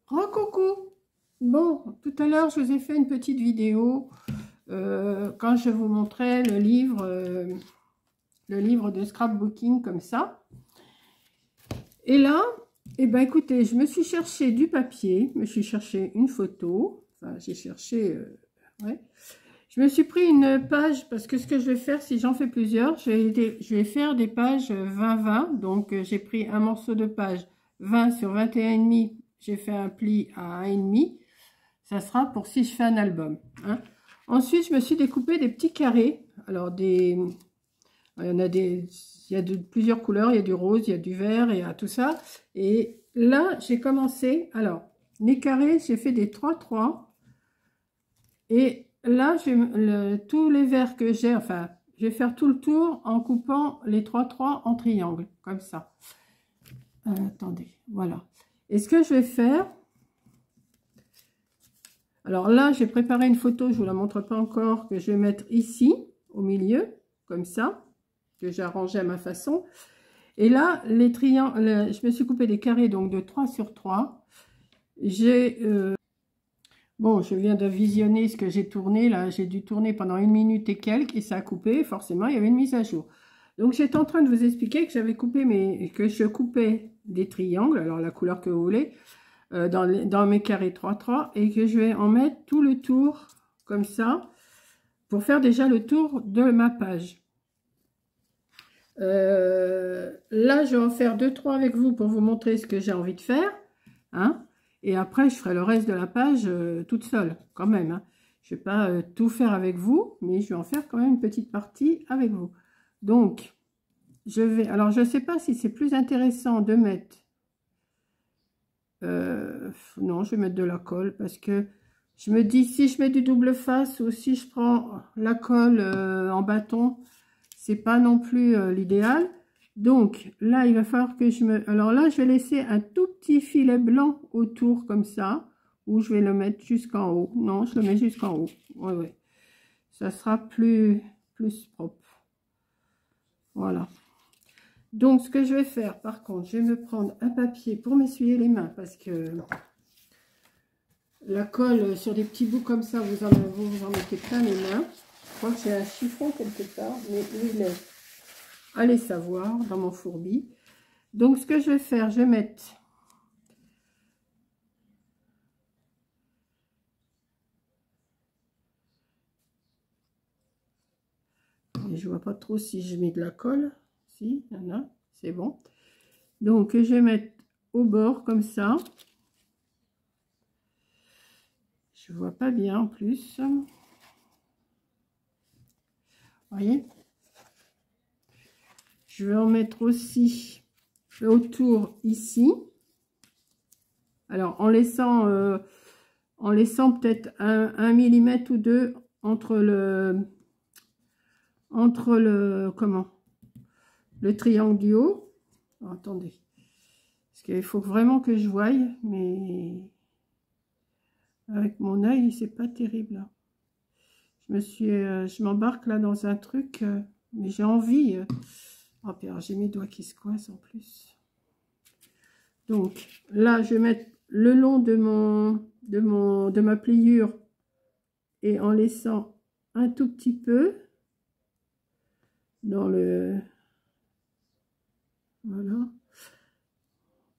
Recoucou. Bon, tout à l'heure, je vous ai fait une petite vidéo quand je vous montrais le livre de scrapbooking comme ça. Et là, eh ben, écoutez, je me suis cherché du papier, je me suis cherché une photo, enfin, j'ai cherché, ouais. Je me suis pris une page, parce que ce que je vais faire, si j'en fais plusieurs, je vais faire des pages 20-20, donc j'ai pris un morceau de page 20 sur 21,5, j'ai fait un pli à 1,5, ça sera pour si je fais un album, hein. Ensuite, je me suis découpé des petits carrés, alors il y en a il y a de plusieurs couleurs, il y a du rose, il y a du vert, il y a tout ça, et là, j'ai commencé, alors, les carrés, j'ai fait des 3-3, et là, tous les verres que j'ai, enfin, je vais faire tout le tour en coupant les 3-3 en triangle, comme ça. Attendez, voilà. Et ce que je vais faire, alors là, j'ai préparé une photo, je ne vous la montre pas encore, que je vais mettre ici, au milieu, comme ça, que j'ai arrangé à ma façon. Et là, les triangles, je me suis coupé des carrés, donc de 3 sur 3. Bon, je viens de visionner ce que j'ai tourné, là, j'ai dû tourner pendant 1 minute et quelques, et ça a coupé, forcément, il y avait une mise à jour. Donc, j'étais en train de vous expliquer que j'avais coupé que je coupais des triangles, alors la couleur que vous voulez, dans mes carrés 3-3, et que je vais en mettre tout le tour, comme ça, pour faire déjà le tour de ma page. Là, je vais en faire 2-3 avec vous pour vous montrer ce que j'ai envie de faire, hein. Et après, je ferai le reste de la page toute seule, quand même, hein. Je ne vais pas tout faire avec vous, mais je vais en faire quand même une petite partie avec vous. Donc, alors, je ne sais pas si c'est plus intéressant de mettre... non, je vais mettre de la colle, parce que je me dis, si je mets du double face ou si je prends la colle en bâton, c'est pas non plus l'idéal. Donc, là, il va falloir que alors là, je vais laisser un tout petit filet blanc autour, comme ça, ou je vais le mettre jusqu'en haut. Non, je le mets jusqu'en haut. Ouais, ouais. Ça sera plus propre. Voilà. Donc, ce que je vais faire, par contre, je vais me prendre un papier pour m'essuyer les mains, parce que la colle sur des petits bouts comme ça, vous en mettez plein les mains. Je crois que j'ai un chiffon quelque part, mais où il est? Allez savoir, dans mon fourbi. Donc, ce que je vais faire, je vais mettre... Et je vois pas trop si je mets de la colle. Si, il y en a, c'est bon. Donc, je vais mettre au bord, comme ça. Je vois pas bien, en plus. Vous voyez? Je vais en mettre aussi autour, ici. Alors, en laissant peut-être un millimètre ou deux entre le triangle du haut. Alors, attendez, parce qu'il faut vraiment que je voie, mais avec mon œil, c'est pas terrible là. Je m'embarque là dans un truc, mais j'ai envie. Oh, puis j'ai mes doigts qui se coincent en plus. Donc là, je vais mettre le long de ma pliure et en laissant un tout petit peu dans le... Voilà.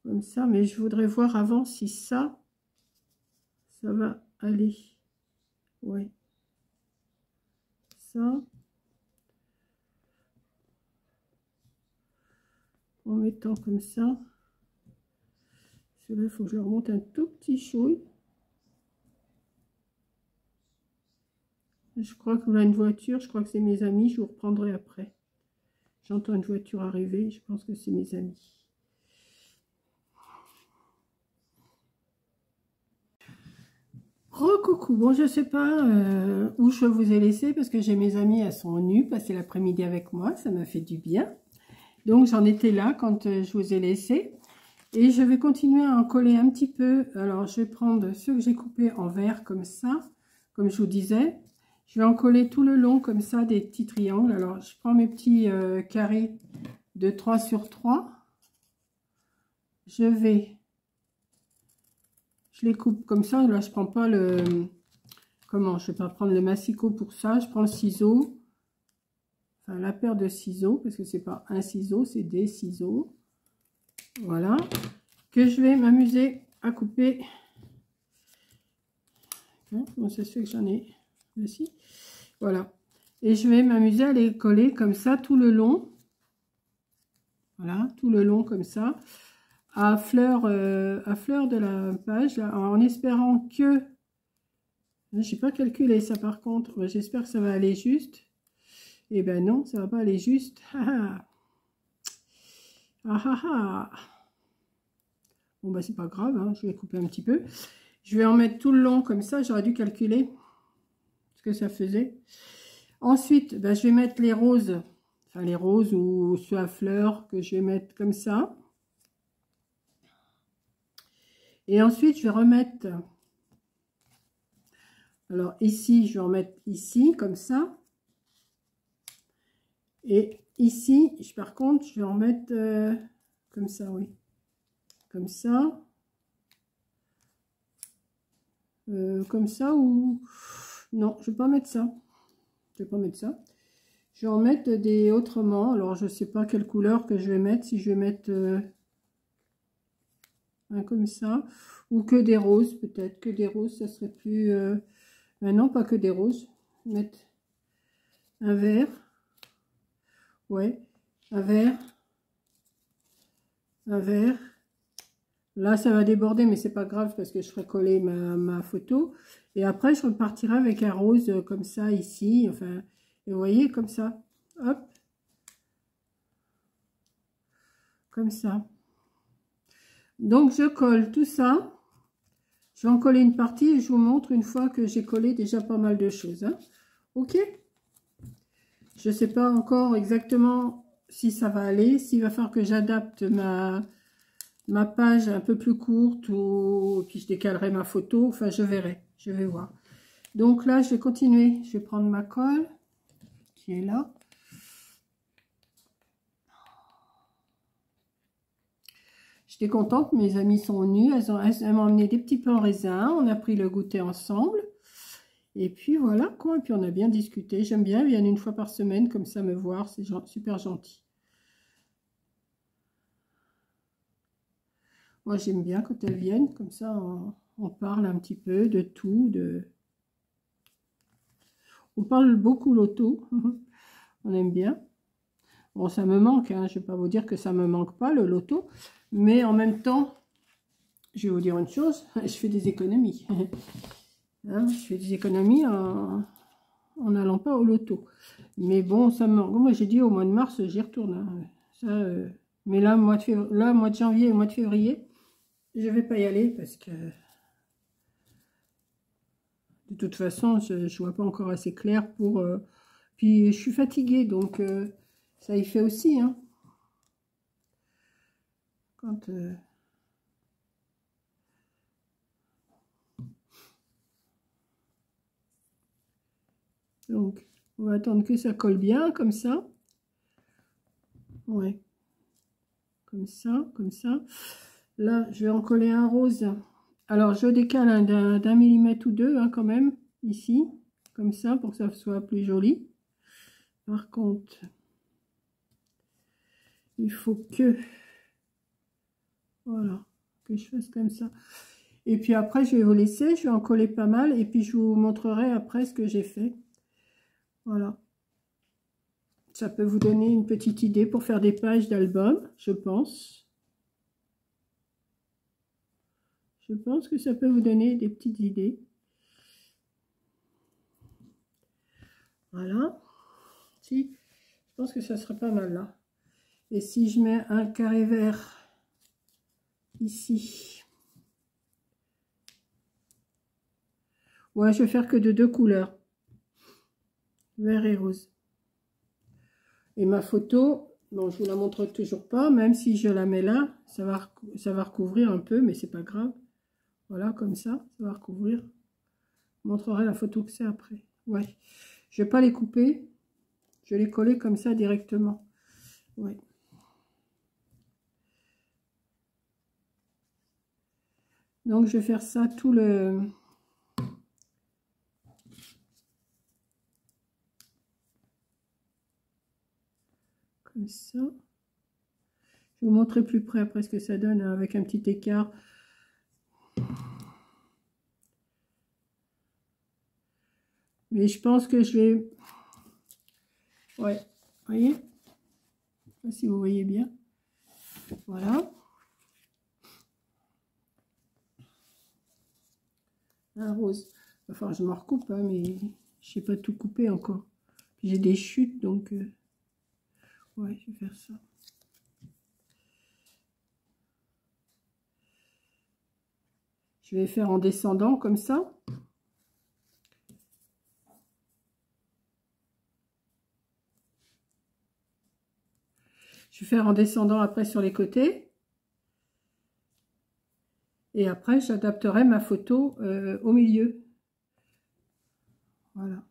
Comme ça, mais je voudrais voir avant si ça va aller. Ouais. Ça. En mettant comme ça. Celui-là, il faut que je remonte un tout petit chouille. Je crois qu'on a une voiture, je crois que c'est mes amis, je vous reprendrai après. J'entends une voiture arriver, je pense que c'est mes amis. Recoucou, bon je sais pas où je vous ai laissé parce que j'ai mes amis, elles sont nues, passer l'après-midi avec moi, ça m'a fait du bien. Donc j'en étais là quand je vous ai laissé. Et je vais continuer à en coller un petit peu. Alors je vais prendre ceux que j'ai coupés en vert comme ça, comme je vous disais. Je vais en coller tout le long comme ça, des petits triangles. Alors je prends mes petits carrés de 3 sur 3. Je je les coupe comme ça. Là, je prends pas le... Comment? Je vais pas prendre le massicot pour ça. Je prends le ciseau. Enfin, la paire de ciseaux, parce que c'est pas un ciseau, c'est des ciseaux. Voilà. Que je vais m'amuser à couper. Hein, comment ça se fait que j'en ai ici? Voilà. Et je vais m'amuser à les coller comme ça tout le long. Voilà, tout le long comme ça. À fleur de la page, là, en espérant que... J'ai pas calculé ça par contre. J'espère que ça va aller juste. Eh ben non, ça va pas aller juste. Ah ah ah. Bon bah c'est pas grave, hein, je vais couper un petit peu. Je vais en mettre tout le long comme ça. J'aurais dû calculer ce que ça faisait. Ensuite, ben, je vais mettre les roses. Enfin les roses ou ceux à fleurs que je vais mettre comme ça. Et ensuite, je vais remettre... Alors ici, je vais en mettre ici, comme ça. Et ici, par contre, je vais en mettre comme ça, oui. Comme ça. Comme ça ou... Non, je ne vais pas mettre ça. Je vais pas mettre ça. Je vais en mettre des autrement. Alors, je ne sais pas quelle couleur que je vais mettre. Si je vais mettre un comme ça. Ou que des roses, peut-être. Que des roses, ça serait plus... Ben non, pas que des roses. Mettre un vert. Ouais, un vert. Un vert. Là, ça va déborder, mais c'est pas grave parce que je ferai coller ma photo. Et après, je repartirai avec un rose comme ça ici. Enfin, et vous voyez, comme ça. Hop. Comme ça. Donc, je colle tout ça. Je vais en coller une partie et je vous montre une fois que j'ai collé déjà pas mal de choses. Hein. Ok? Je ne sais pas encore exactement si ça va aller. S'il va falloir que j'adapte ma page un peu plus courte ou puis je décalerai ma photo. Enfin, je verrai. Je vais voir. Donc là, je vais continuer. Je vais prendre ma colle qui est là. J'étais contente. Mes amies sont venues. Elles m'ont emmené des petits pains en raisin. On a pris le goûter ensemble. Et puis voilà quoi. Et puis on a bien discuté. J'aime bien. Elles viennent une fois par semaine comme ça me voir. C'est super gentil. Moi, j'aime bien quand elles viennent, comme ça, on parle un petit peu de tout. On parle beaucoup loto, on aime bien. Bon, ça me manque, hein. Je ne vais pas vous dire que ça ne me manque pas, le loto. Mais en même temps, je vais vous dire une chose, je fais des économies. Hein, je fais des économies en n'allant pas au loto. Mais bon, ça me manque. Moi, j'ai dit au mois de mars, j'y retourne. Hein. Ça, mais là, mois de janvier et mois de février, je ne vais pas y aller parce que de toute façon, je ne vois pas encore assez clair pour... Puis je suis fatiguée, donc ça y fait aussi. Hein. Quand, donc, on va attendre que ça colle bien, comme ça. Ouais. Comme ça, comme ça. Là, je vais en coller un rose. Alors, je décale d'un millimètre ou deux, hein, quand même, ici. Comme ça, pour que ça soit plus joli. Par contre, il faut que... Voilà, que je fasse comme ça. Et puis après, je vais vous laisser. Je vais en coller pas mal. Et puis, je vous montrerai après ce que j'ai fait. Voilà. Ça peut vous donner une petite idée pour faire des pages d'album, je pense. Je pense que ça peut vous donner des petites idées. Voilà. Si, je pense que ça serait pas mal là. Et si je mets un carré vert ici. Ouais, je vais faire que de deux couleurs. Vert et rose. Et ma photo, bon, je vous la montre toujours pas, même si je la mets là, ça va recouvrir un peu, mais c'est pas grave. Voilà, comme ça va recouvrir. Je montrerai la photo que c'est après. Ouais, je vais pas les couper, je vais les coller comme ça directement. Ouais. Donc je vais faire ça tout le... Comme ça. Je vais vous montrer plus près après ce que ça donne hein, avec un petit écart. Mais je pense que je vais... Ouais, vous voyez? Je sais pas si vous voyez bien. Voilà. Un rose. Enfin, je m'en recoupe, hein, mais je sais pas tout couper encore. Puis j'ai des chutes, donc... Ouais, je vais faire ça. Je vais faire en descendant, comme ça. Je vais faire en descendant après sur les côtés. Et après, j'adapterai ma photo au milieu. Voilà.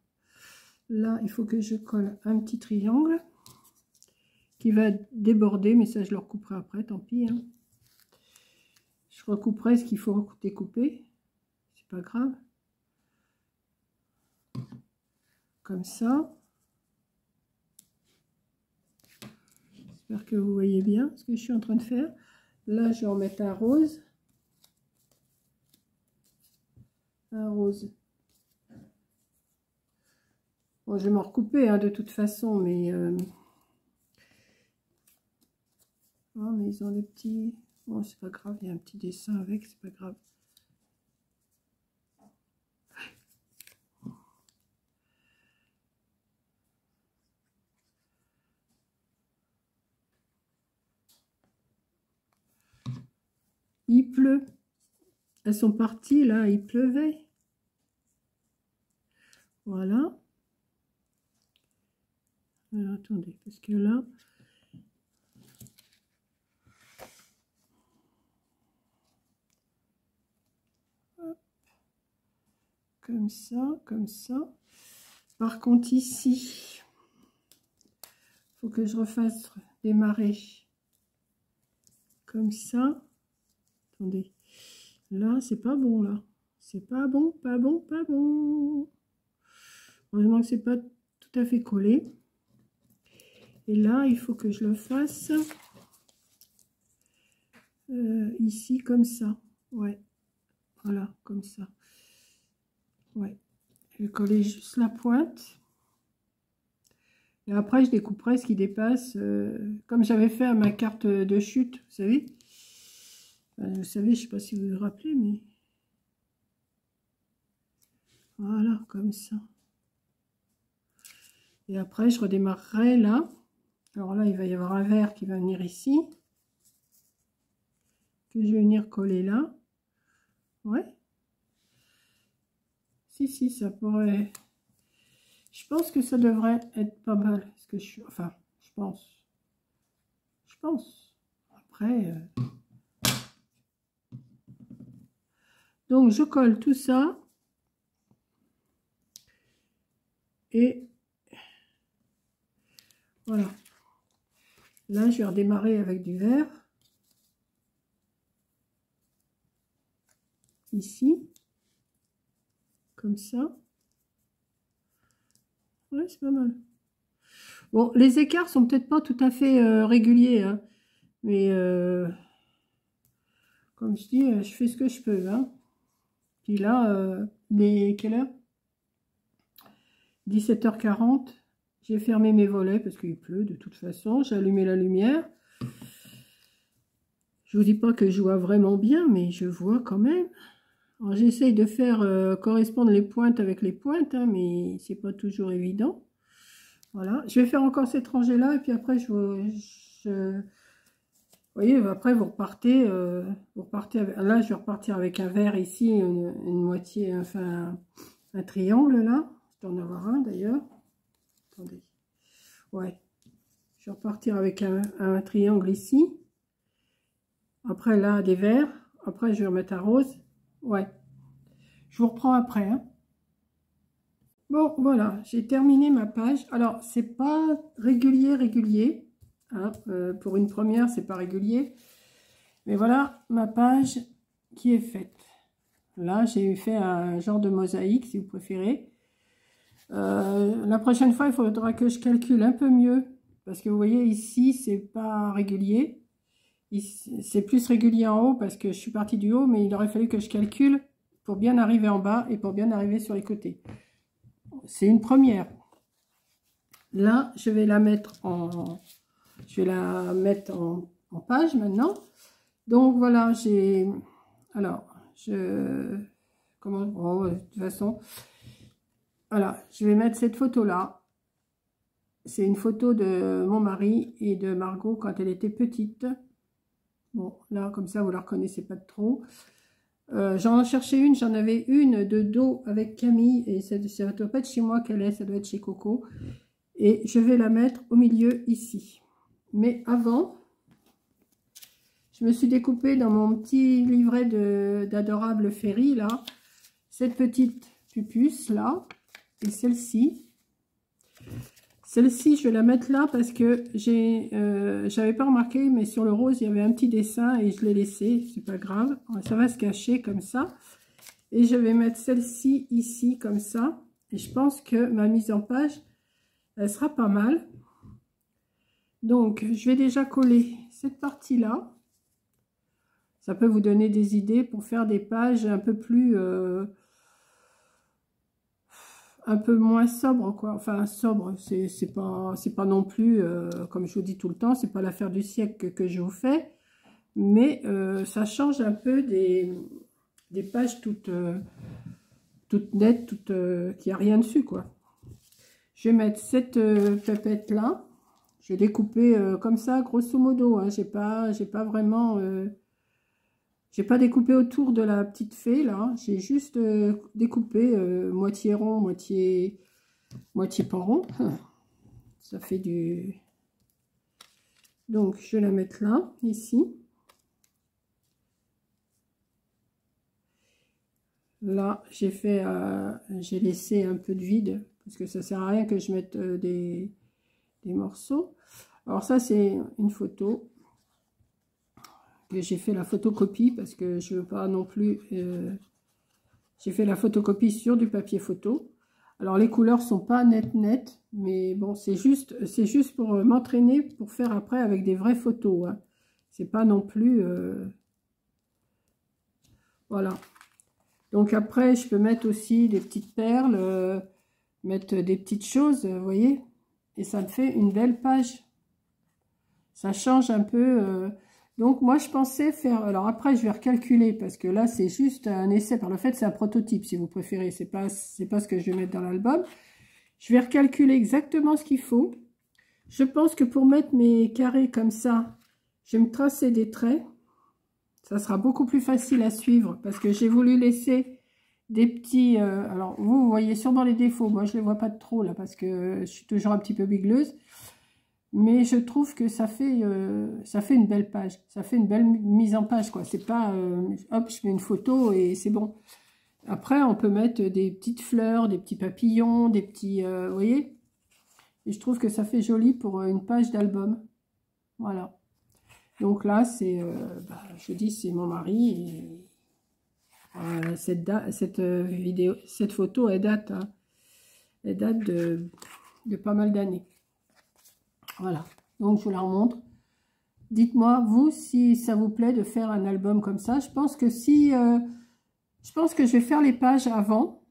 Là, il faut que je colle un petit triangle qui va déborder, mais ça, je le recouperai après, tant pis. Hein. Je recouperai ce qu'il faut découper. C'est pas grave. Comme ça. J'espère que vous voyez bien ce que je suis en train de faire. Là, je vais en mettre un rose. Un rose. Bon, je vais m'en recouper hein, de toute façon, mais... Oh, mais ils ont des petits... Bon, c'est pas grave, il y a un petit dessin avec, c'est pas grave. Il pleut. Elles sont parties, là, il pleuvait. Voilà. Alors, attendez, parce que là... Hop. Comme ça, comme ça. Par contre, ici, il faut que je refasse démarrer. Comme ça. Attendez. Là, c'est pas bon, là. C'est pas bon, pas bon, pas bon. Heureusement que c'est pas tout à fait collé. Et là, il faut que je le fasse ici, comme ça. Ouais. Voilà, comme ça. Ouais. Je vais coller juste la pointe. Et après, je découperai ce qui dépasse, comme j'avais fait à ma carte de chute, vous savez. Vous savez, je ne sais pas si vous vous rappelez, mais... Voilà, comme ça. Et après, je redémarrerai là. Alors là, il va y avoir un vert qui va venir ici. Que je vais venir coller là. Ouais. Si, ça pourrait... Je pense que ça devrait être pas mal. Parce que je suis... Enfin, je pense. Après... Donc, je colle tout ça. Et voilà. Là, je vais redémarrer avec du vert. Ici. Comme ça. Ouais, c'est pas mal. Bon, les écarts sont peut-être pas tout à fait réguliers. Hein, mais comme je dis, je fais ce que je peux. Hein. Puis là, quelle heure? 17h40. J'ai fermé mes volets parce qu'il pleut de toute façon. J'ai allumé la lumière. Je vous dis pas que je vois vraiment bien, mais je vois quand même. Alors j'essaye de faire correspondre les pointes avec les pointes, hein, mais c'est pas toujours évident. Voilà. Je vais faire encore cette rangée là et puis après vous voyez, après vous repartez avec... Là je vais repartir avec un vert ici, une moitié, enfin un triangle là. Je dois en avoir un d'ailleurs. Attendez. Ouais. Je vais repartir avec un triangle ici. Après là, des verts. Après, je vais remettre un rose. Ouais. Je vous reprends après. Hein. Bon, voilà. J'ai terminé ma page. Alors, c'est pas régulier. Hein. Pour une première, c'est pas régulier. Mais voilà ma page qui est faite. Là, j'ai fait un genre de mosaïque, si vous préférez. La prochaine fois, il faudra que je calcule un peu mieux. Parce que vous voyez, ici, c'est pas régulier. C'est plus régulier en haut parce que je suis partie du haut, mais il aurait fallu que je calcule pour bien arriver en bas et pour bien arriver sur les côtés. C'est une première. Là, je vais la mettre en page maintenant. Donc voilà, j'ai... Alors, de toute façon, voilà, je vais mettre cette photo-là. C'est une photo de mon mari et de Margot quand elle était petite. Bon, là, comme ça, vous la reconnaissez pas trop. J'en cherchais une, j'en avais une de dos avec Camille. Et ça ne doit pas être chez moi qu'elle est, ça doit être chez Coco. Et je vais la mettre au milieu ici. Mais avant, je me suis découpé dans mon petit livret d'Adorable Ferry, là, cette petite pupuce, là, et celle-ci. Celle-ci, je vais la mettre là parce que j'avais pas remarqué, mais sur le rose, il y avait un petit dessin et je l'ai laissé, c'est pas grave. Ça va se cacher comme ça. Et je vais mettre celle-ci ici, comme ça. Et je pense que ma mise en page, elle sera pas mal. Donc, je vais déjà coller cette partie-là. Ça peut vous donner des idées pour faire des pages un peu plus... un peu moins sobre, quoi. Enfin, sobre, c'est pas non plus, comme je vous dis tout le temps, c'est pas l'affaire du siècle que je vous fais. Mais ça change un peu des pages toutes nettes, qui a rien dessus, quoi. Je vais mettre cette pépette là. Je vais découper comme ça, grosso modo. Hein. J'ai pas vraiment... j'ai pas découpé autour de la petite fée, là. J'ai juste découpé moitié rond, moitié pas rond. Ça fait du... Donc, je vais la mettre là, ici. Là, j'ai laissé un peu de vide, parce que ça sert à rien que je mette des morceaux. Alors ça, c'est une photo que j'ai fait la photocopie, parce que je veux pas non plus... j'ai fait la photocopie sur du papier photo. Alors, les couleurs sont pas nettes, mais bon, c'est juste pour m'entraîner, pour faire après avec des vraies photos. Hein. C'est pas non plus... Voilà. Donc après, je peux mettre aussi des petites perles, mettre des petites choses, vous voyez. Et ça me fait une belle page. Ça change un peu. Donc moi, je pensais faire... Alors après, je vais recalculer, parce que là, c'est juste un essai. Par le fait, c'est un prototype, si vous préférez. C'est pas ce que je vais mettre dans l'album. Je vais recalculer exactement ce qu'il faut. Je pense que pour mettre mes carrés comme ça, je vais me tracer des traits. Ça sera beaucoup plus facile à suivre parce que j'ai voulu laisser des petits... alors, vous voyez sûrement les défauts. Moi, je ne les vois pas trop là parce que je suis toujours un petit peu bigleuse. Mais je trouve que ça fait une belle page. Ça fait une belle mise en page, quoi. C'est pas... hop, je mets une photo et c'est bon. Après, on peut mettre des petites fleurs, des petits papillons, des petits... vous voyez? Et je trouve que ça fait joli pour une page d'album. Voilà. Donc là, c'est, je dis, c'est mon mari. Et, cette photo, elle date de pas mal d'années. Voilà. Donc je vous la remontre. Dites-moi vous si ça vous plaît de faire un album comme ça. Je pense que je vais faire les pages avant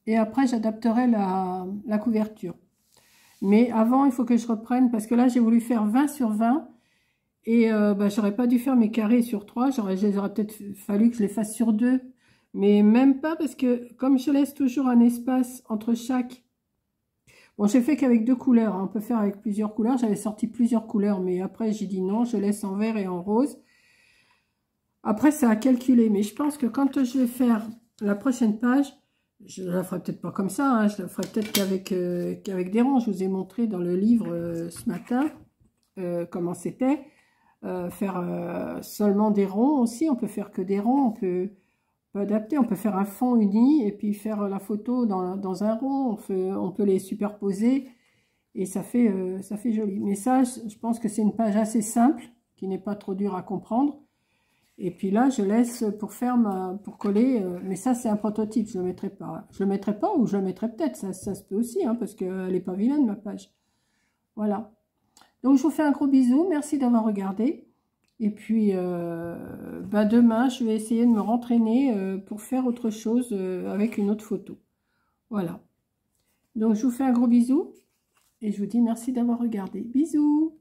et après j'adapterai la couverture. Mais avant, il faut que je reprenne parce que là, j'ai voulu faire 20 sur 20. Et j'aurais pas dû faire mes carrés sur 3, j'aurais peut-être fallu que je les fasse sur 2. Mais même pas parce que comme je laisse toujours un espace entre chaque... Bon, j'ai fait qu'avec 2 couleurs, hein. On peut faire avec plusieurs couleurs. J'avais sorti plusieurs couleurs, mais après j'ai dit non, je laisse en vert et en rose. Après, c'est à calculer. Mais je pense que quand je vais faire la prochaine page, je la ferai peut-être pas comme ça, hein. Je la ferai peut-être qu'avec des rangs. Je vous ai montré dans le livre ce matin comment c'était. Faire seulement des ronds aussi, on peut faire que des ronds, on peut adapter, on peut faire un fond uni et puis faire la photo dans un rond, on peut les superposer et ça fait joli. Mais ça, je pense que c'est une page assez simple, qui n'est pas trop dure à comprendre Et puis là, je laisse pour faire pour coller, mais ça c'est un prototype, je le mettrai pas. Je le mettrai pas ou je le mettrai peut-être, ça se peut aussi, hein, parce qu'elle n'est pas vilaine ma page. Voilà. Donc je vous fais un gros bisou, merci d'avoir regardé. Et puis demain, je vais essayer de me rentraîner pour faire autre chose avec une autre photo. Voilà. Donc je vous fais un gros bisou et je vous dis merci d'avoir regardé. Bisous!